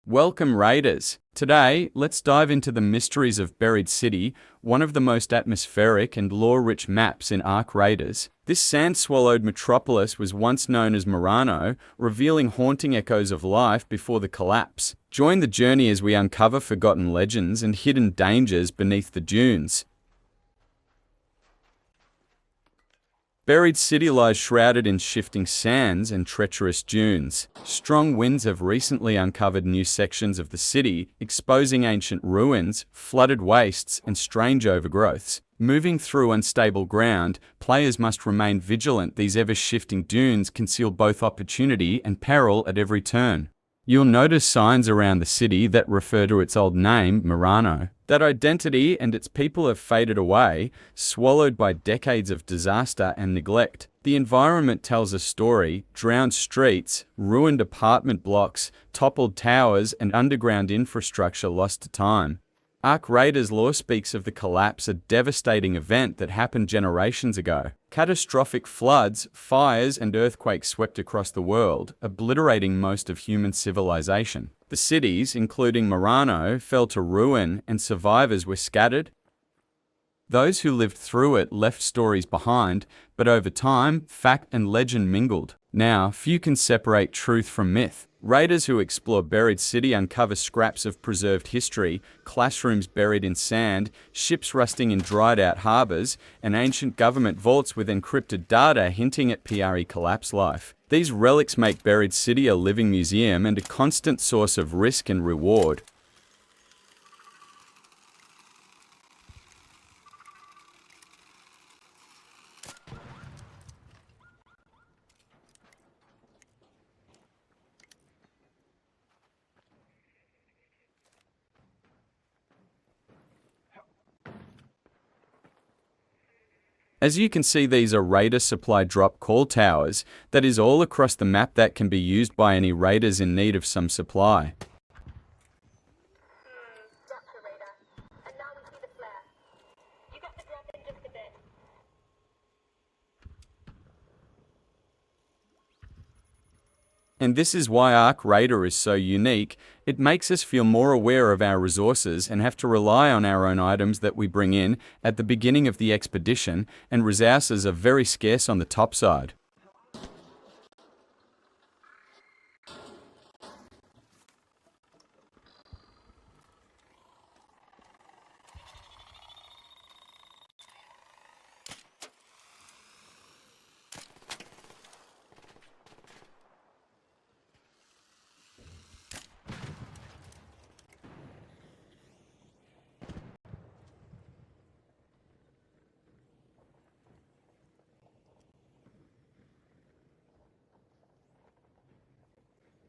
Welcome, Raiders! Today, let's dive into the mysteries of Buried City, one of the most atmospheric and lore-rich maps in Ark Raiders. This sand-swallowed metropolis was once known as Murano, revealing haunting echoes of life before the collapse. Join the journey as we uncover forgotten legends and hidden dangers beneath the dunes. Buried City lies shrouded in shifting sands and treacherous dunes. Strong winds have recently uncovered new sections of the city, exposing ancient ruins, flooded wastes, and strange overgrowths. Moving through unstable ground, players must remain vigilant. These ever-shifting dunes conceal both opportunity and peril at every turn. You'll notice signs around the city that refer to its old name, Murano. That identity and its people have faded away, swallowed by decades of disaster and neglect. The environment tells a story: drowned streets, ruined apartment blocks, toppled towers, and underground infrastructure lost to time. Ark Raiders lore speaks of the collapse, a devastating event that happened generations ago. Catastrophic floods, fires, and earthquakes swept across the world, obliterating most of human civilization. The cities, including Murano, fell to ruin, and survivors were scattered. Those who lived through it left stories behind, but over time, fact and legend mingled. Now, few can separate truth from myth. Raiders who explore Buried City uncover scraps of preserved history, classrooms buried in sand, ships rusting in dried-out harbors, and ancient government vaults with encrypted data hinting at pre-collapse life. These relics make Buried City a living museum and a constant source of risk and reward. As you can see, these are Raider supply drop call towers, that is all across the map that can be used by any Raiders in need of some supply. Doctor Raider. And now we see the flare. You got the drop in just a bit. And this is why Ark Raider is so unique. It makes us feel more aware of our resources and have to rely on our own items that we bring in at the beginning of the expedition, and resources are very scarce on the top side.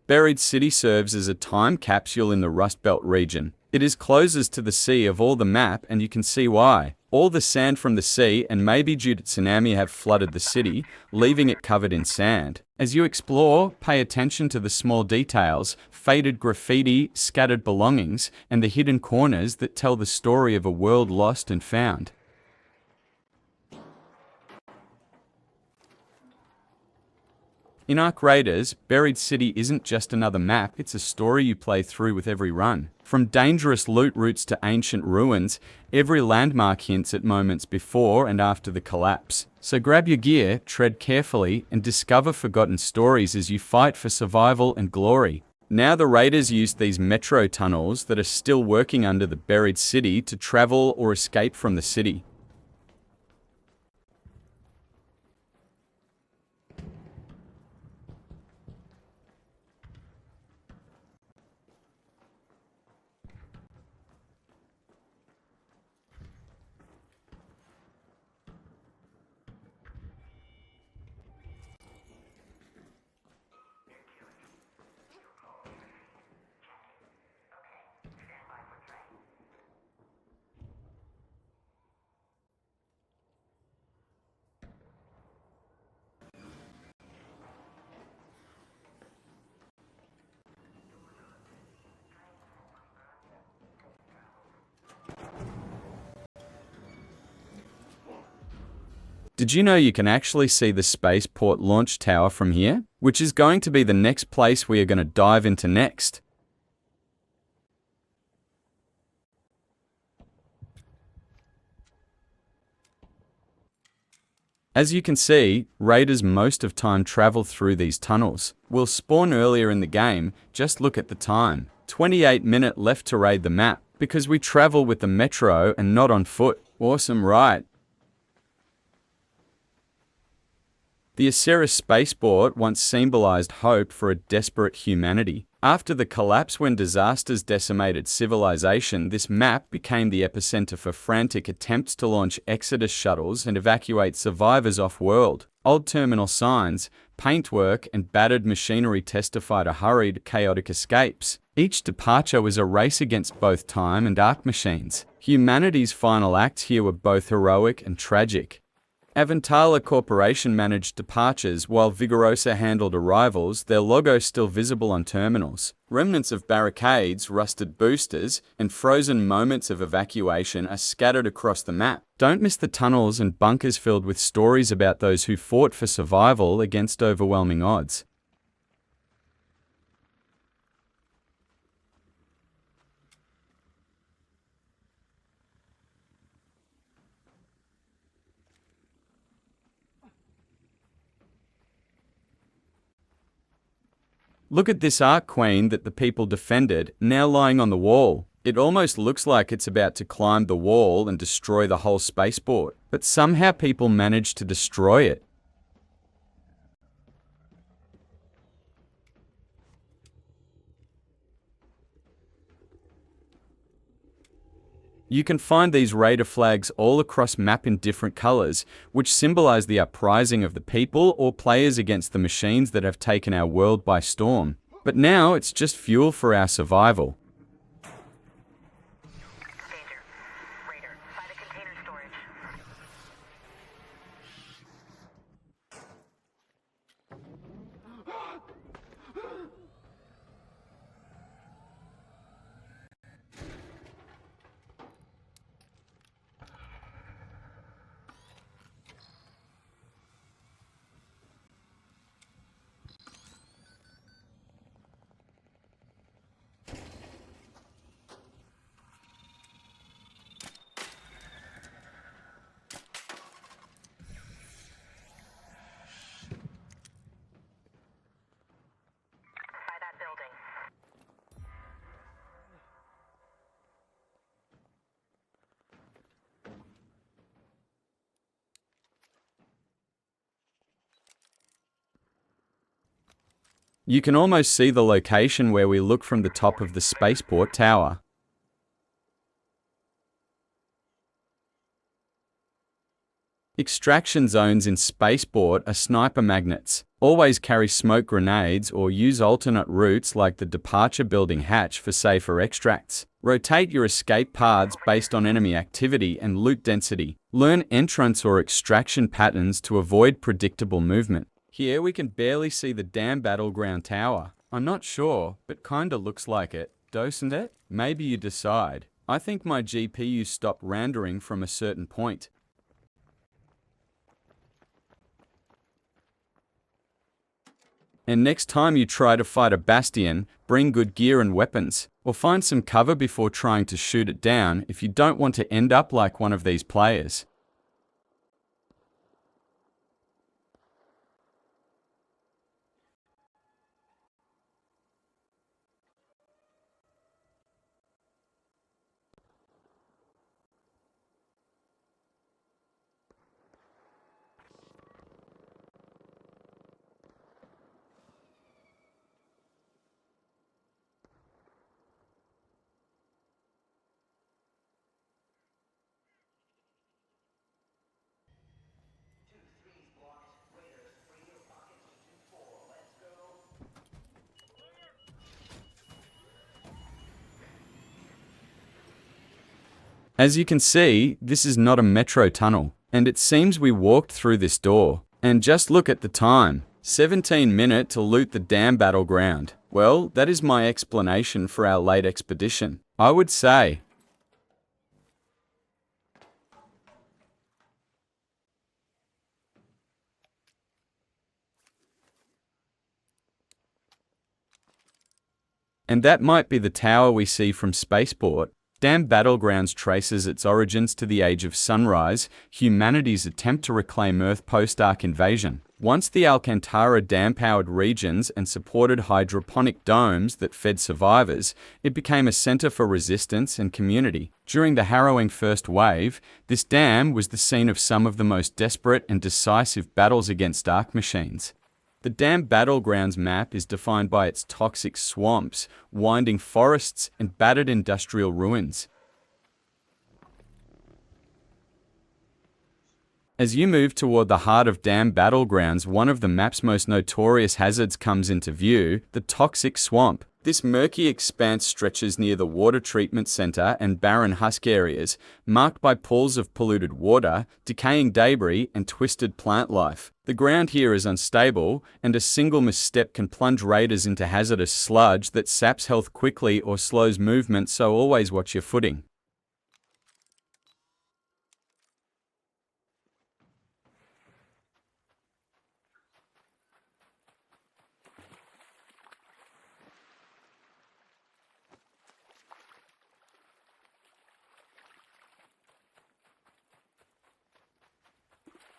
Buried City serves as a time capsule in the Rust Belt region. It is closest to the sea of all the map, and you can see why. All the sand from the sea and maybe due to tsunami have flooded the city, leaving it covered in sand. As you explore, pay attention to the small details, faded graffiti, scattered belongings, and the hidden corners that tell the story of a world lost and found. In Ark Raiders, Buried City isn't just another map, it's a story you play through with every run. From dangerous loot routes to ancient ruins, every landmark hints at moments before and after the collapse. So grab your gear, tread carefully, and discover forgotten stories as you fight for survival and glory. Now the Raiders use these metro tunnels that are still working under the Buried City to travel or escape from the city. Did you know you can actually see the Spaceport launch tower from here? Which is going to be the next place we are going to dive into next. As you can see, raiders most of time travel through these tunnels. We'll spawn earlier in the game, just look at the time. 28 minutes left to raid the map, because we travel with the metro and not on foot. Awesome, right? The Aceres Spaceport once symbolized hope for a desperate humanity. After the collapse when disasters decimated civilization, this map became the epicenter for frantic attempts to launch Exodus shuttles and evacuate survivors off-world. Old terminal signs, paintwork, and battered machinery testify to hurried, chaotic escapes. Each departure was a race against both time and arc machines. Humanity's final acts here were both heroic and tragic. Avantala Corporation managed departures while Vigorosa handled arrivals, their logo still visible on terminals. Remnants of barricades, rusted boosters, and frozen moments of evacuation are scattered across the map. Don't miss the tunnels and bunkers filled with stories about those who fought for survival against overwhelming odds. Look at this Ark Queen that the people defended, now lying on the wall. It almost looks like it's about to climb the wall and destroy the whole spaceport, but somehow people managed to destroy it. You can find these raider flags all across map in different colors, which symbolize the uprising of the people or players against the machines that have taken our world by storm. But now it's just fuel for our survival. Danger. Raider, by the container storage. By that building. You can almost see the location where we look from the top of the Spaceport Tower. Extraction zones in Spaceport are sniper magnets. Always carry smoke grenades or use alternate routes like the departure building hatch for safer extracts. Rotate your escape paths based on enemy activity and loot density. Learn entrance or extraction patterns to avoid predictable movement. Here we can barely see the damn battleground tower. I'm not sure, but kinda looks like it, doesn't it? Maybe you decide. I think my GPU stopped rendering from a certain point. And next time you try to fight a bastion, bring good gear and weapons, or find some cover before trying to shoot it down if you don't want to end up like one of these players. As you can see, this is not a metro tunnel, and it seems we walked through this door. And just look at the time, 17 minutes to loot the damn battleground. Well, that is my explanation for our late expedition. I would say. And that might be the tower we see from Spaceport. Dam Battlegrounds traces its origins to the Age of Sunrise, humanity's attempt to reclaim Earth post-Ark invasion. Once the Alcantara dam-powered regions and supported hydroponic domes that fed survivors, it became a center for resistance and community. During the harrowing first wave, this dam was the scene of some of the most desperate and decisive battles against Ark machines. The Dam Battlegrounds map is defined by its toxic swamps, winding forests, and battered industrial ruins. As you move toward the heart of Dam Battlegrounds, one of the map's most notorious hazards comes into view: the toxic swamp. This murky expanse stretches near the water treatment center and barren husk areas, marked by pools of polluted water, decaying debris, and twisted plant life. The ground here is unstable, and a single misstep can plunge raiders into hazardous sludge that saps health quickly or slows movement, so always watch your footing.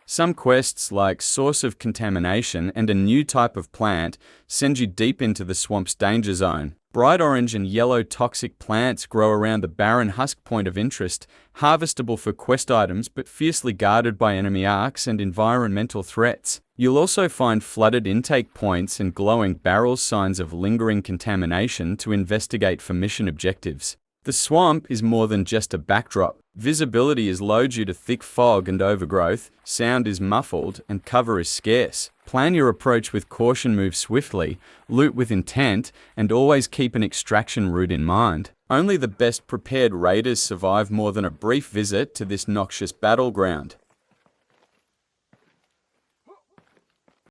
Some quests, like Source of Contamination and a new type of plant, send you deep into the swamp's danger zone. Bright orange and yellow toxic plants grow around the barren husk point of interest, harvestable for quest items but fiercely guarded by enemy arcs and environmental threats. You'll also find flooded intake points and glowing barrels, signs of lingering contamination, to investigate for mission objectives. The swamp is more than just a backdrop. Visibility is low due to thick fog and overgrowth, sound is muffled, and cover is scarce. Plan your approach with caution, move swiftly, loot with intent, and always keep an extraction route in mind. Only the best prepared raiders survive more than a brief visit to this noxious battleground.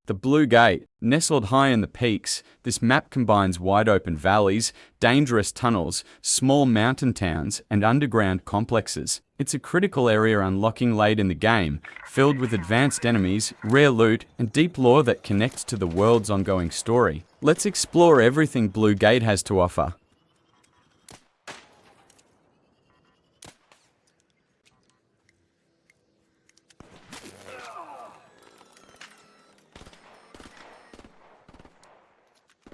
The Blue Gate. Nestled high in the peaks, this map combines wide-open valleys, dangerous tunnels, small mountain towns, and underground complexes. It's a critical area unlocking late in the game, filled with advanced enemies, rare loot, and deep lore that connects to the world's ongoing story. Let's explore everything Blue Gate has to offer.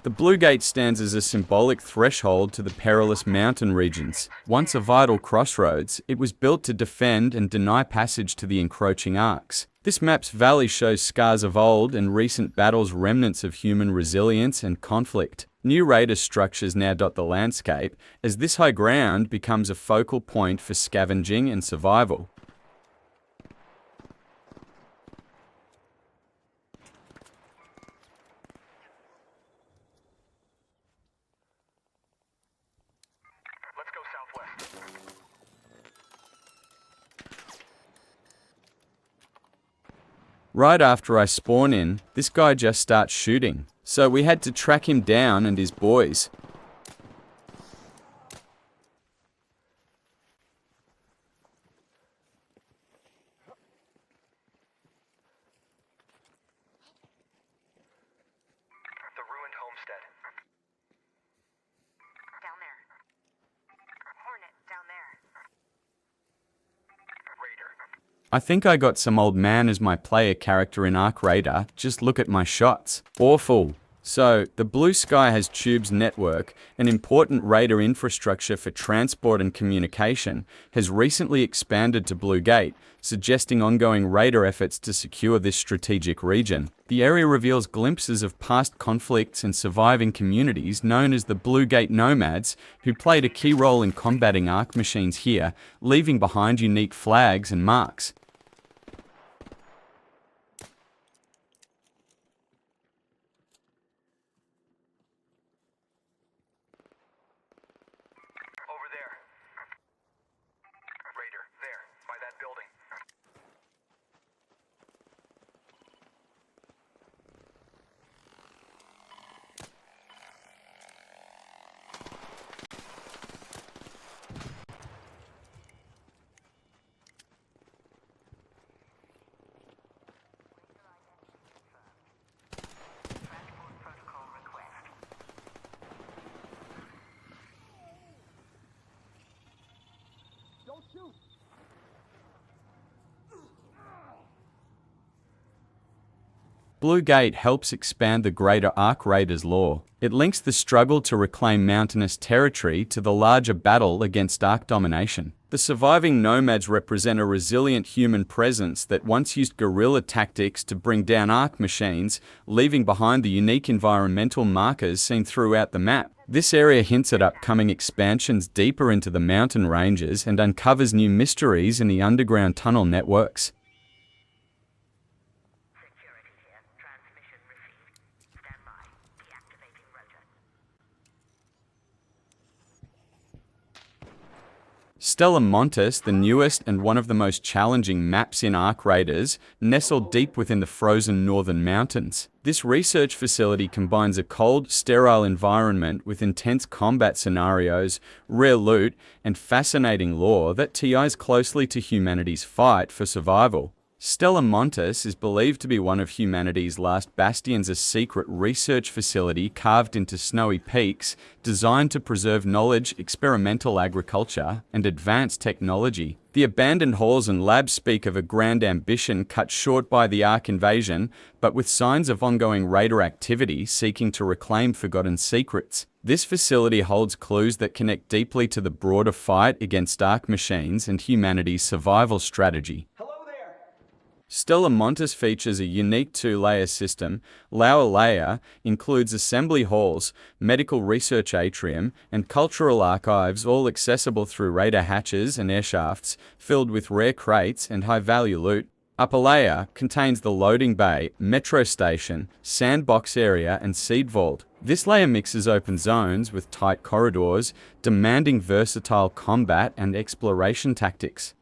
The Blue Gate stands as a symbolic threshold to the perilous mountain regions. Once a vital crossroads, it was built to defend and deny passage to the encroaching arcs. This map's valley shows scars of old and recent battles, remnants of human resilience and conflict. New raider structures now dot the landscape, as this high ground becomes a focal point for scavenging and survival. Let's go southwest. Right after I spawn in, this guy just starts shooting, so we had to track him down and his boys. The ruined homestead. Down there. Hornet, down there. Raider. I think I got some old man as my player character in Ark Raider. Just look at my shots. Awful. So, the Blue Sky has Tube's network, an important Raider infrastructure for transport and communication, has recently expanded to Blue Gate, suggesting ongoing Raider efforts to secure this strategic region. The area reveals glimpses of past conflicts and surviving communities known as the Blue Gate Nomads, who played a key role in combating Ark machines here, leaving behind unique flags and marks. Over there. Raider, there, by that building. Blue Gate helps expand the greater Ark Raiders lore. It links the struggle to reclaim mountainous territory to the larger battle against Ark domination. The surviving nomads represent a resilient human presence that once used guerrilla tactics to bring down Ark machines, leaving behind the unique environmental markers seen throughout the map. This area hints at upcoming expansions deeper into the mountain ranges and uncovers new mysteries in the underground tunnel networks. Security here. Transmission received. Stand by. Deactivating rotor. Stella Montis, the newest and one of the most challenging maps in Ark Raiders, nestled deep within the frozen northern mountains. This research facility combines a cold, sterile environment with intense combat scenarios, rare loot, and fascinating lore that ties closely to humanity's fight for survival. Stella Montis is believed to be one of humanity's last bastions, a secret research facility carved into snowy peaks, designed to preserve knowledge, experimental agriculture, and advanced technology. The abandoned halls and labs speak of a grand ambition cut short by the Ark invasion, but with signs of ongoing raider activity seeking to reclaim forgotten secrets. This facility holds clues that connect deeply to the broader fight against Ark machines and humanity's survival strategy. Stella Montis features a unique two-layer system. Lower layer includes assembly halls, medical research atrium, and cultural archives, all accessible through raider hatches and air shafts, filled with rare crates and high-value loot. Upper layer contains the loading bay, metro station, sandbox area, and seed vault. This layer mixes open zones with tight corridors, demanding versatile combat and exploration tactics.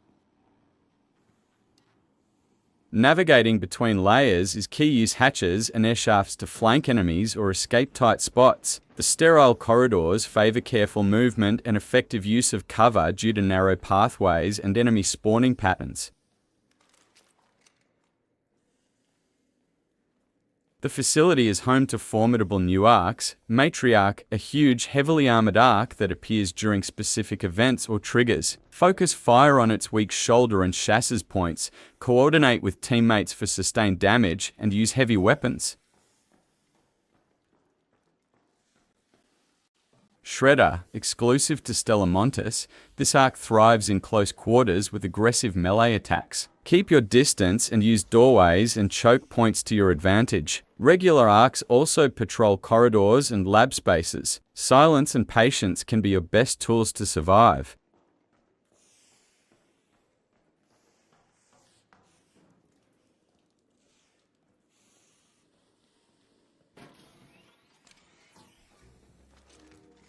Navigating between layers is key. Use hatches and air shafts to flank enemies or escape tight spots. The sterile corridors favor careful movement and effective use of cover due to narrow pathways and enemy spawning patterns. The facility is home to formidable new arcs. Matriarch, a huge, heavily armored arc that appears during specific events or triggers. Focus fire on its weak shoulder and chassis points, coordinate with teammates for sustained damage, and use heavy weapons. Shredder, exclusive to Stella Montis, this arc thrives in close quarters with aggressive melee attacks. Keep your distance and use doorways and choke points to your advantage. Regular arcs also patrol corridors and lab spaces. Silence and patience can be your best tools to survive.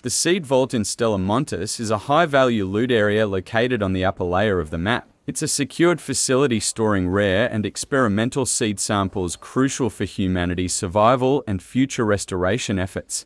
The Seed Vault in Stella Montis is a high-value loot area located on the upper layer of the map. It's a secured facility storing rare and experimental seed samples crucial for humanity's survival and future restoration efforts.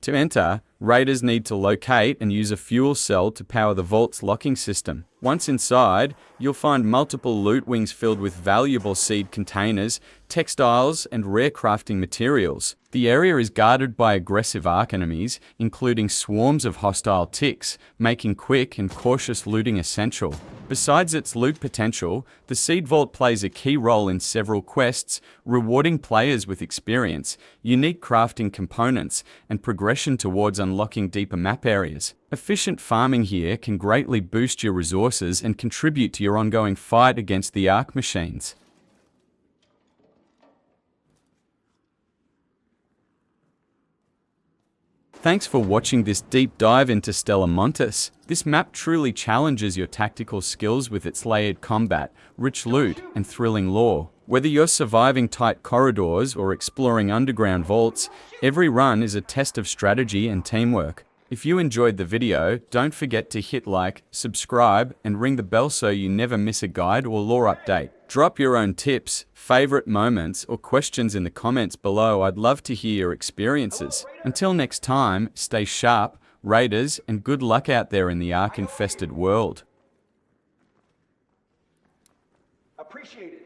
To enter, raiders need to locate and use a fuel cell to power the vault's locking system. Once inside, you'll find multiple loot wings filled with valuable seed containers, textiles, and rare crafting materials. The area is guarded by aggressive Ark enemies, including swarms of hostile ticks, making quick and cautious looting essential. Besides its loot potential, the Seed Vault plays a key role in several quests, rewarding players with experience, unique crafting components, and progression towards unlocking deeper map areas. Efficient farming here can greatly boost your resources and contribute to your ongoing fight against the Ark machines. Thanks for watching this deep dive into Stella Montis. This map truly challenges your tactical skills with its layered combat, rich loot, and thrilling lore. Whether you're surviving tight corridors or exploring underground vaults, every run is a test of strategy and teamwork. If you enjoyed the video, don't forget to hit like, subscribe, and ring the bell so you never miss a guide or lore update. Drop your own tips, favorite moments, or questions in the comments below. I'd love to hear your experiences. Until next time, stay sharp, raiders, and good luck out there in the Ark-infested world. Appreciate it.